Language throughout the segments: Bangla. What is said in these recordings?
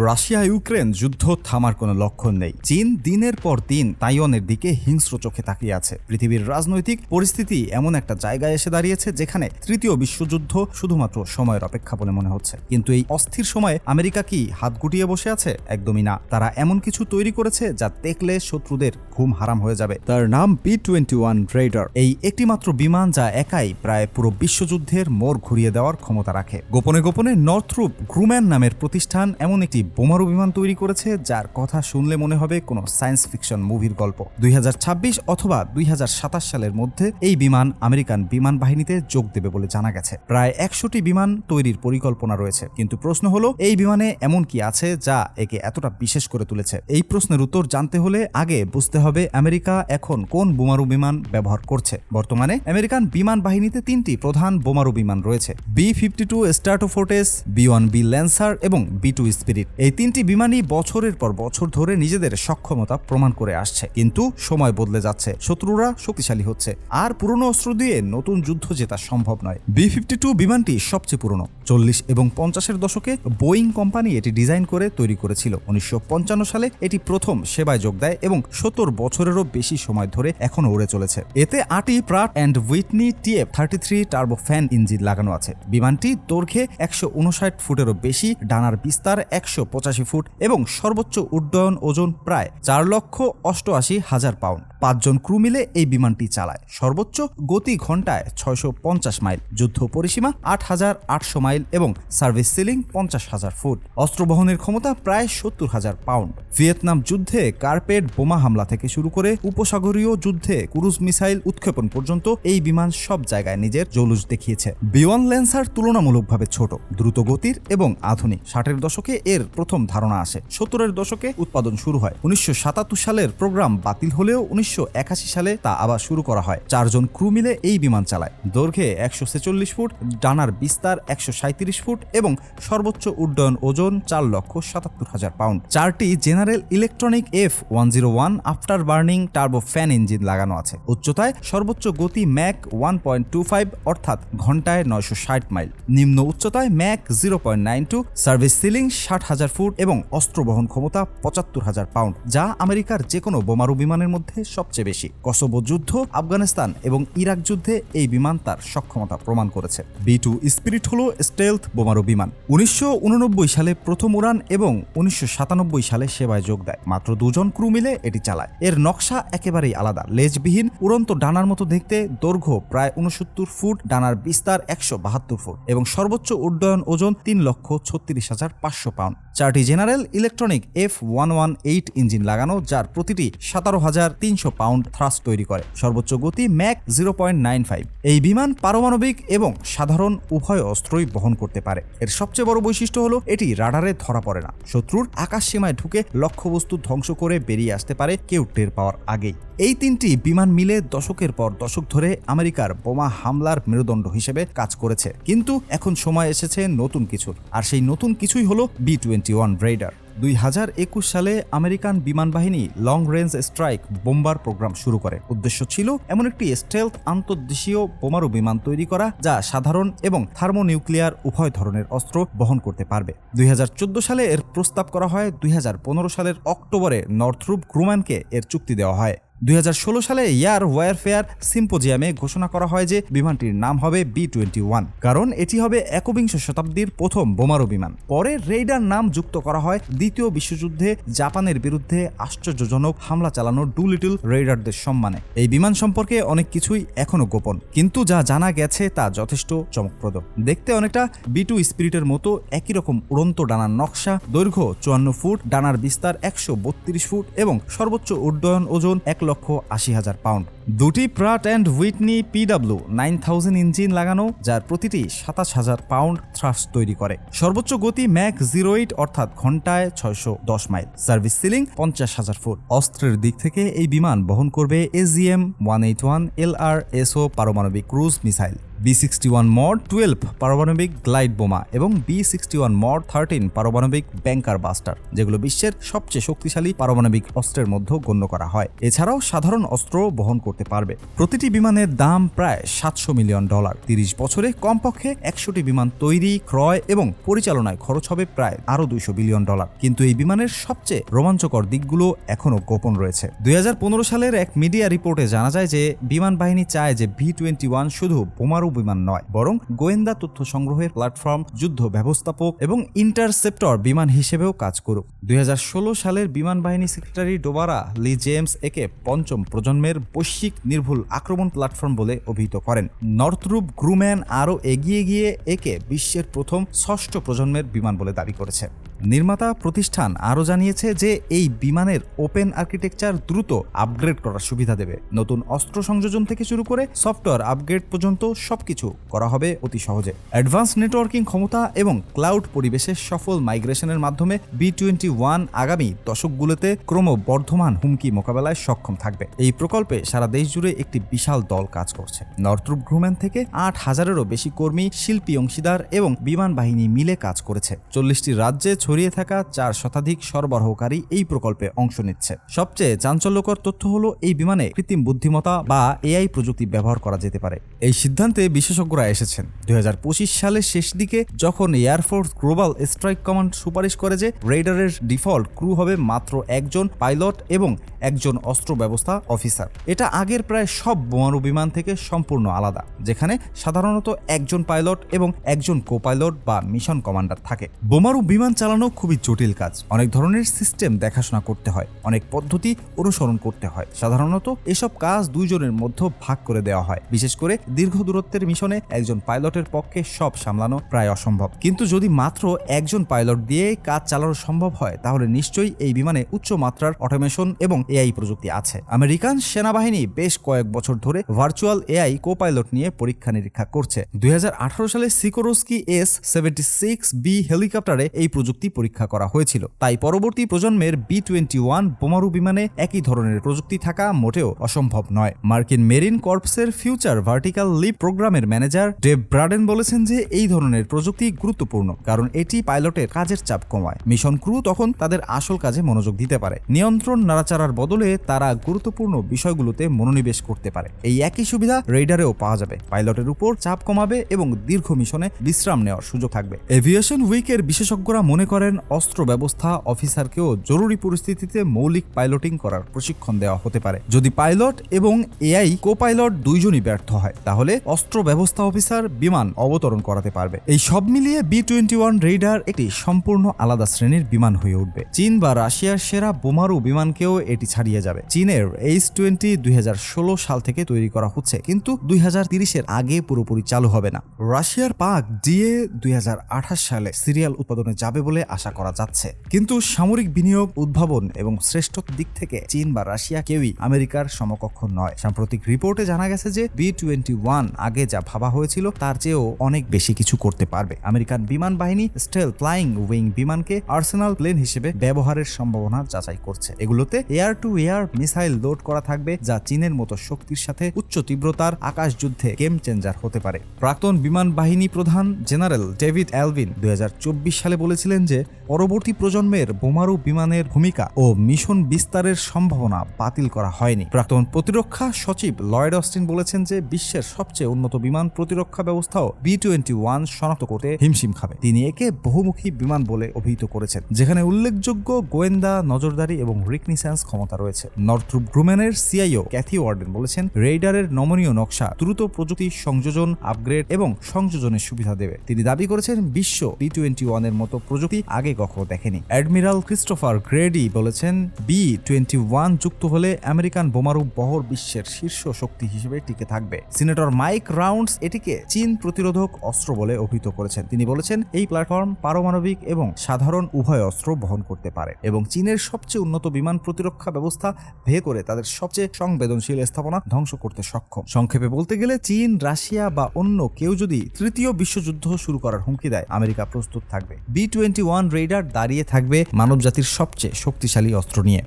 রাশিয়া ইউক্রেন যুদ্ধ থামার কোনো লক্ষণ নেই। চীন দিনের পর দিন তাইওয়ানের দিকে হিংস্র চোখে তাকিয়ে আছে। পৃথিবীর রাজনৈতিক পরিস্থিতি এমন একটা জায়গায় এসে দাঁড়িয়েছে যেখানে তৃতীয় বিশ্বযুদ্ধ শুধুমাত্র সময়ের অপেক্ষা বলে মনে হচ্ছে। কিন্তু এই অস্থির সময়ে আমেরিকা কি হাত গুটিয়ে বসে আছে? একদমই না। তারা এমন কিছু তৈরি করেছে যা দেখলে শত্রুদের ঘুম হারাম হয়ে যাবে। তার নাম B-21 রেইডার। এই একটিমাত্র বিমান যা একাই প্রায় পুরো বিশ্বযুদ্ধের মোড় ঘুরিয়ে দেওয়ার ক্ষমতা রাখে। গোপনে গোপনে নর্থরুপ গ্রুম্যান নামের প্রতিষ্ঠান এমন একটি বোমারু বিমান তৈরি করেছে যার কথা শুনলে মনে হবে কোনো সায়েন্স ফিকশন মুভির গল্প। 2026 অথবা 2027 সালের মধ্যে এই বিমান আমেরিকান বিমান বাহিনীতে যোগ দেবে বলে জানা গেছে। প্রায় 100টি বিমান তৈরির পরিকল্পনা রয়েছে। কিন্তু প্রশ্ন হলো, এই বিমানে এমন কি আছে যা একে এতটা বিশেষ করে তুলেছে? এই প্রশ্নের উত্তর জানতে হলে আগে বুঝতে হবে আমেরিকা এখন কোন বোমারু বিমান ব্যবহার করছে। বর্তমানে আমেরিকান বিমান বাহিনীতে 3টি প্রধান বোমারু বিমান রয়েছে: B-52 স্ট্র্যাটোফোর্টেস, B-1B ল্যান্সার এবং B-2 স্পিরিট। এই 3টি বিমানই বছরের পর বছর ধরে নিজেদের সক্ষমতা প্রমাণ করে আসছে। কিন্তু সময় বদলে যাচ্ছে, শত্রুরা শক্তিশালী হচ্ছে, আর পুরনো অস্ত্র দিয়ে নতুন যুদ্ধ জেতা সম্ভব নয়। B-52 বিমানটি সবচেয়ে পুরনো। 40 এবং 50-এর দশকে বোয়িং কোম্পানি এটি ডিজাইন করে তৈরি করেছিল। 1955 সালে এটি প্রথম সেবায় যোগ দেয় এবং 70 বছরেরও বেশি সময় ধরে এখনো উড়ে চলেছে। এতে 8টি Pratt and Whitney TF-33 turbofan engine লাগানো আছে। বিমানটি দৈর্ঘ্যে 159 ফুটেরও বেশি, ডানার বিস্তার 185 ফুট এবং সর্বোচ্চ উড্ডয়ন ওজন প্রায় 4,88,000 পাউন্ড। 5 জন ক্রু মিলে এই বিমানটি চালায়। সর্বোচ্চ গতি ঘন্টায় 650 মাইল, যুদ্ধ পরিসীমা 8,800 মাইল এবং সার্ভিস সিলিং 50,000 ফুট। অস্ত্র বহনের ক্ষমতা প্রায় 70,000 পাউন্ড। ভিয়েতনাম যুদ্ধে কার্পেট বোমা হামলা থেকে শুরু করে উপসাগরীয় যুদ্ধে ক্রুজ মিসাইল উৎক্ষেপণ পর্যন্ত এই বিমান সব জায়গায় নিজের জৌলুস দেখিয়েছে। B-1 ল্যান্সার তুলনামূলকভাবে ছোট, দ্রুত গতির এবং আধুনিক। 60-এর দশকে এর প্রথম ধারণা আসে। 70-এর দশকে উৎপাদন শুরু হয়। 1977 সালের প্রোগ্রাম বাতিল হলেও 1981 সালে তা আবার শুরু করা হয়। 4 জন ক্রু মিলে এই বিমান চালায়। দৈর্ঘ্যে 146 ফুট, ডানার বিস্তার 137 ফুট এবং সর্বোচ্চ উড্ডয়ন ওজন 4,77,000 পাউন্ড। 4টি general electronic F-101 after burning turbo fan engine লাগানো আছে। উচ্চতায় সর্বোচ্চ গতি ম্যাক 1.25 অর্থাৎ ঘন্টায় 960 মাইল। নিম্ন উচ্চতায় ম্যাক 0.92। সার্ভিস সিলিং 60,000 ফুট এবং অস্ত্র বহন ক্ষমতা 75,000 পাউন্ড, যা আমেরিকার যে কোনো বোমারু বিমানের মধ্যে সবচেয়ে বেশি। কসোভো যুদ্ধ, আফগানিস্তান এবং ইরাক যুদ্ধে এই বিমান তার সক্ষমতা প্রমাণ করেছে। B-2 স্পিরিট হল স্টেলথ বোমারু বিমান। 1989 সালে প্রথম উড়ান এবং 1997 সালে সেবায় যোগ দেয়। মাত্র 2 জন ক্রু মিলে এটি চালায়। এর নকশা একেবারেই আলাদা। লেজবিহীন, উড়ন্ত ডানার মতো দেখতে, দৈর্ঘ্য প্রায় 69 ফুট, ডানার বিস্তার 172 ফুট এবং সর্বোচ্চ উড্ডয়ন ওজন 3,36,500 পাউন্ড। 4টি জেনারেল ইলেকট্রনিক F-118 ইঞ্জিন লাগানো, যার প্রতিটি 17,300 পাউন্ড থ্রাস্ট তৈরি করে। সর্বোচ্চ গতি ম্যাক 0.95। এই বিমান পারমাণবিক এবং সাধারণ উভয় অস্ত্রই বহন করতে পারে। এর সবচেয়ে বড় বৈশিষ্ট্য হলো এটি রাডারে ধরা পড়ে না। শত্রুর আকাশ সীমায় ঢুকে লক্ষ্যবস্তু ধ্বংস করে বেরিয়ে আসতে পারে কেউ টের পাওয়ার আগেই। এই 3টি বিমান মিলে দশকের পর দশক ধরে আমেরিকার বোমা হামলার মেরুদণ্ড হিসেবে কাজ করেছে। কিন্তু এখন সময় এসেছে নতুন কিছুর, আর সেই নতুন কিছুই হলো B-21 রেইডার। 2021 সালে আমেরিকান বিমান বাহিনী long range strike bomber programme শুরু করে। উদ্দেশ্য ছিল এমন একটি স্টেলথ আন্তর্দেশীয় বোমারু বিমান তৈরি করা যা সাধারণ এবং থার্মোনিউক্লিয়ার উভয় ধরনের অস্ত্র বহন করতে পারবে। 2014 সালে এর প্রস্তাব করা হয়। 2015 সালের অক্টোবরে নর্থরুপ গ্রুম্যানকে এর চুক্তি দেওয়া হয়। 2016 সালে এয়ার ওয়ারফেয়ার সিম্পোজিয়ামে ঘোষণা করা হয় যে বিমানটির নাম হবে B-21, কারণ এটি হবে একবিংশ শতাব্দীর প্রথম বোমারু বিমান। পরে রেইডার নাম যুক্ত করা হয় দ্বিতীয় বিশ্বযুদ্ধে জাপানের বিরুদ্ধে আশ্চর্যজনক হামলা চালানো ডুলিটল রেইডারদের সম্মানে। এই বিমান সম্পর্কে অনেক কিছুই এখনো গোপন, কিন্তু যা জানা গেছে তা যথেষ্ট চমকপ্রদ। দেখতে অনেকটা B-2 স্পিরিটের মতো, একই রকম উড়ন্ত ডানার নকশা, দৈর্ঘ্য 54 ফুট, ডানার বিস্তার 132 ফুট এবং সর্বোচ্চ উড্ডয়ন ওজন 1,80,000 পাউন্ড। 2টি Pratt and Whitney PW9000 engine লাগানো, যার প্রতিটি 27,000 পাউন্ড থ্রাস্ট তৈরি করে। সর্বোচ্চ গতি ম্যাক 08 অর্থাৎ ঘন্টায় 610 মাইল। Service ceiling 50,000 foot. অস্ত্রের দিক থেকে এই বিমান বহন করবে AGM-181 LRSO পারমাণবিক ক্রুজ মিসাইল, B-61 মড 12 পারমাণবিক গ্লাইড বোমা এবং B-61 মড 13 পারমাণবিক ব্যাংকার বাস্টার, যেগুলো বিশ্বের সবচেয়ে শক্তিশালী পারমাণবিক অস্ত্রের মধ্যে গণ্য করা হয়। এছাড়াও সাধারণ অস্ত্র বহন করতে করতে পারবে। প্রতিটি বিমানের দাম প্রায় $700 মিলিয়ন। 30 বছরে কমপক্ষে 100টি বিমান তৈরি, ক্রয় এবং পরিচালনায় খরচ হবে প্রায় আরও $200 বিলিয়ন। কিন্তু এই বিমানের সবচেয়ে রোমাঞ্চকর দিকগুলো এখনও গোপন রয়েছে। 2015 সালের এক মিডিয়া রিপোর্টে জানা যায় যে বিমান বাহিনী চায় যে B-21 শুধু বোমারু বিমান নয়, বরং গোয়েন্দা তথ্য সংগ্রহের প্ল্যাটফর্ম, যুদ্ধ ব্যবস্থাপক এবং ইন্টারসেপ্টর বিমান হিসেবেও কাজ করুক। 2016 সালের বিমান বাহিনী সেক্রেটারি ডোবারা লি জেমস একে পঞ্চম প্রজন্মের বৈশ্বিক নির্ভুল আক্রমণ প্ল্যাটফর্ম বলে অভিহিত করেন। নর্থরুপ গ্রুম্যান আরও এগিয়ে গিয়ে একে বিশ্বের প্রথম ষষ্ঠ প্রজন্মের বিমান বলে দাবি করেছে। নির্মাতা প্রতিষ্ঠান আরও জানিয়েছে যে এই বিমানের ওপেন আর্কিটেকচার দ্রুত আপগ্রেড করার সুবিধা দেবে। নতুন অস্ত্র সংযোজন থেকে শুরু করে সফটওয়্যার আপগ্রেড পর্যন্ত সবকিছু করা হবে অতি সহজে। অ্যাডভান্স নেটওয়ার্কিং ক্ষমতা এবং ক্লাউড পরিবেশের সফল মাইগ্রেশনের মাধ্যমে B-21 আগামী দশকগুলোতে ক্রমবর্ধমান হুমকি মোকাবেলায় সক্ষম থাকবে। এই প্রকল্পে সারা দেশ জুড়ে একটি বিশাল দল কাজ করছে। নর্থরুপ গ্রুম্যান থেকে 8,000-এরও বেশি কর্মী, শিল্পী, অংশীদার এবং বিমান বাহিনী মিলে কাজ করেছে। 40টি রাজ্যে ছড়িয়ে থাকা 4 শতাধিক সরবরাহকারী এই প্রকল্পে অংশ নিচ্ছে। সবচেয়ে চাঞ্চল্যকর তথ্য হলো এই বিমানে কৃত্রিম বুদ্ধিমত্তা বা AI প্রযুক্তি ব্যবহার করা যেতে পারে। এই সিদ্ধান্তে বিশেষজ্ঞরা এসেছেন 2025 সালের শেষ দিকে, যখন এয়ারফোর্স গ্লোবাল স্ট্রাইক কমান্ড সুপারিশ করে যে রেডারের ডিফল্ট ক্রু হবে মাত্র একজন পাইলট এবং একজন অস্ত্র ব্যবস্থা অফিসার। এটা আগের প্রায় সব বোমারু বিমান থেকে সম্পূর্ণ আলাদা, যেখানে সাধারণত একজন পাইলট এবং একজন কো-পাইলট বা মিশন কমান্ডার থাকে। বোমারু বিমান চালানো খুবই জটিল কাজ। অনেক ধরনের সিস্টেম দেখাশোনা করতে হয়, অনেক পদ্ধতি অনুসরণ করতে হয়। সাধারণত এসব কাজ দুইজনের মধ্যে ভাগ করে দেওয়া হয়। বিশেষ করে দীর্ঘ দূরত্বের মিশনে একজন পাইলটের পক্ষে সব সামলানো প্রায় অসম্ভব। কিন্তু যদি মাত্র একজন পাইলট দিয়ে কাজ চালানো সম্ভব হয়, তাহলে নিশ্চয়ই এই বিমানে উচ্চ মাত্রার অটোমেশন এবং AI প্রযুক্তি আছে। আমেরিকান সেনাবাহিনী বেশ কয়েক বছর ধরে ভার্চুয়াল AI কো-পাইলট নিয়ে পরীক্ষা নিরীক্ষা করছে। 2018 সালে সিকোরস্কি S-76B হেলিকপ্টারে এই প্রযুক্তি পরীক্ষা করা হয়েছিল। তাই পরবর্তী প্রজন্মের B-21 বোমারু বিমানে একই ধরনের প্রযুক্তি থাকা মোটেও অসম্ভব নয়। মার্কিন মেরিন কর্পসের ফিউচার ভার্টিক্যাল লিপ প্রোগ্রামের ম্যানেজার ডেভ ব্রাডেন বলেছেন যে এই ধরনের প্রযুক্তি গুরুত্বপূর্ণ, কারণ এটি পাইলটের কাজের চাপ কমায়। মিশন ক্রু তখন তাদের আসল কাজে মনোযোগ দিতে পারে। নিয়ন্ত্রণ নাড়াচাড়ার বদলে তারা গুরুত্বপূর্ণ বিষয়গুলোতে মনোনিবেশ করতে পারে। এই একই সুবিধা রেডারেও পাওয়া যাবে। পাইলটের উপর চাপ কমাবে এবং দীর্ঘ মিশনে বিশ্রাম নেওয়ার সুযোগ থাকবে। এভিয়েশন উইকের বিশেষজ্ঞরা মনে করেন অস্ত্র ব্যবস্থা অফিসারকেও জরুরি পরিস্থিতিতে মৌলিক পাইলটিং করার প্রশিক্ষণ দেওয়া হতে পারে। যদি পাইলট এবং AI কো-পাইলট দুইজনই ব্যর্থ হয়, তাহলে অস্ত্র ব্যবস্থা অফিসার বিমান অবতরণ করাতে পারবে। এই সব মিলিয়ে B-21 রেইডার একটি সম্পূর্ণ আলাদা শ্রেণীর বিমান হয়ে উঠবে। চীন বা রাশিয়ার সেরা বোমারু বিমানকেও এটি ছাড়িয়ে যাবে। চীনের H-20 2016 সাল থেকে তৈরি করা হচ্ছে, কিন্তু 2030-এর আগে পুরোপুরি চালু হবে না। রাশিয়ার পাক DA 2028 সালে সিরিয়াল উৎপাদনে যাবে বলে আশা করা যাচ্ছে। কিন্তু সামরিক বিনিয়োগ, উদ্ভাবন এবং শ্রেষ্ঠত্ব দিক থেকে চীন বা রাশিয়া কেউই আমেরিকার সমকক্ষ নয়। সাম্প্রতিক রিপোর্টে জানা গেছে যে B-21 আগে যা ভাবা হয়েছিল তার চেয়েও অনেক বেশি কিছু করতে পারবে। আমেরিকান বিমান বাহিনী স্টেলথ ফ্লাইং উইং বিমানকে আর্সেনাল প্লেন হিসেবে ব্যবহারের সম্ভাবনা যাচাই করছে। এগুলোতে air to air missile load করা থাকবে, যা চীনের মতো শক্তির সাথে উচ্চ তীব্রতার আকাশ যুদ্ধে গেম চেঞ্জার হতে পারে। প্রাক্তন বিমান বাহিনী প্রধান জেনারেল ডেভিড অ্যালভিন 2024 সালে বলেছিলেন যে পরবর্তী প্রজন্মের বোমারু বিমানের ভূমিকা ও মিশন বিস্তারের সম্ভাবনা বাতিল করা হয়নি। প্রাক্তন প্রতিরক্ষা সচিব লয়েড অস্টিন বলেছেন যে বিশ্বের সবচেয়ে উন্নত বিমান প্রতিরক্ষা ব্যবস্থাও B-21 শনাক্ত করতে হিমশিম খাবে। তিনি একে বহুমুখী বিমান বলে অভিহিত করেছেন, যেখানে উল্লেখযোগ্য গোয়েন্দা, নজরদারি এবং রিকনিসেন্স ক্ষমতা রয়েছে। নর্থরুপ গ্রুম্যানের CIO ক্যাথি ওয়ার্ডেন বলেছেন, রেইডারের নমনীয় নকশা দ্রুত প্রযুক্তি সংযোজন, আপগ্রেড এবং সংযোজনের সুবিধা দেবে। তিনি দাবি করেছেন বিশ্ব B-21 এর মতো প্রযুক্তি আগে কখনো দেখেনি। অ্যাডমিরাল ক্রিস্টোফার গ্রেডি বলেছেন, B-21 যুক্ত হলে আমেরিকান বোমারু বহর বিশ্বের শীর্ষ শক্তি হিসেবে টিকে থাকবে। সিনেটর মাইক রাউন্ডস এটিকে চীন প্রতিরোধক অস্ত্র বলে অভিহিত করেছেন। তিনি বলেছেন, এই প্ল্যাটফর্ম পারমাণবিক এবং সাধারণ উভয় অস্ত্র বহন করতে পারে এবং চীনের সবচেয়ে উন্নত বিমান প্রতিরক্ষা ব্যবস্থা ভেদ করে তাদের সবচেয়ে সংবেদনশীল স্থাপনা ধ্বংস করতে সক্ষম। সংক্ষেপে বলতে গেলে চীন, রাশিয়া বা অন্য কেউ যদি তৃতীয় বিশ্বযুদ্ধ শুরু করার হুমকি দেয়, আমেরিকা প্রস্তুত থাকবে। B-21 রেইডার দাঁড়িয়ে থাকবে মানবজাতির সবচেয়ে শক্তিশালী অস্ত্র নিয়ে।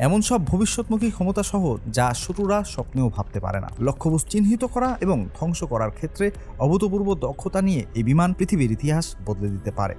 এমন সব ভবিষ্যৎমুখী ক্ষমতা সহ যা শত্রুরা স্বপ্নেও ভাবতে পারে না। লক্ষ্যবস্তু চিহ্নিত করা এবং ধ্বংস করার ক্ষেত্রে অভূতপূর্ব দক্ষতা নিয়ে এই বিমান পৃথিবীর ইতিহাস বদলে দিতে পারে।